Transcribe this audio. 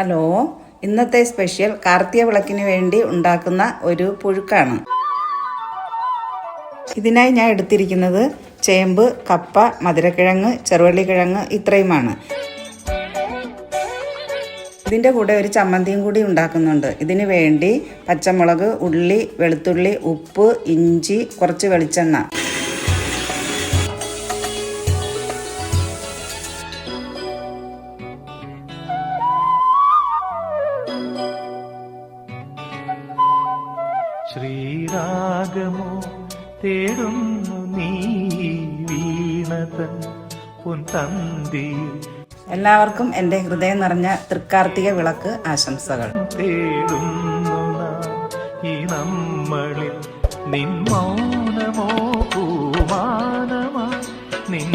Hello, ഇന്നത്തെ special Karthika വിളക്കിന് വേണ്ടി ഉണ്ടാക്കുന്ന ഒരു പുഴുക്കാണ്. ഇതിനായി ഞാൻ എടുത്തിരിക്കുന്നത് ചേമ്പ്, കപ്പ, മധുരക്കിഴങ്ങ്, ചെറുവള്ളിക്കിഴങ്ങ് ഇത്രയുമാണ്. ഇതിൻ്റെ കൂടെ ഒരു ചമ്മന്തിയും കൂടി ഉണ്ടാക്കുന്നുണ്ട്. ഇതിന് വേണ്ടി പച്ചമുളക്, ഉള്ളി, വെളുത്തുള്ളി, ഉപ്പ്, ഇഞ്ചി, കുറച്ച് വെളിച്ചെണ്ണ. ശ്രീരാഗമോ തേടുന്നു നീ വീണതൻ പൊൻതന്തി. എല്ലാവർക്കും എൻ്റെ ഹൃദയം നിറഞ്ഞ തൃക്കാർത്തിക വിളക്ക് ആശംസകൾ. തേടുന്നു ഈ നമ്മളിൽ നിൻ മൗനമോ പൂമാനമാ നിൻ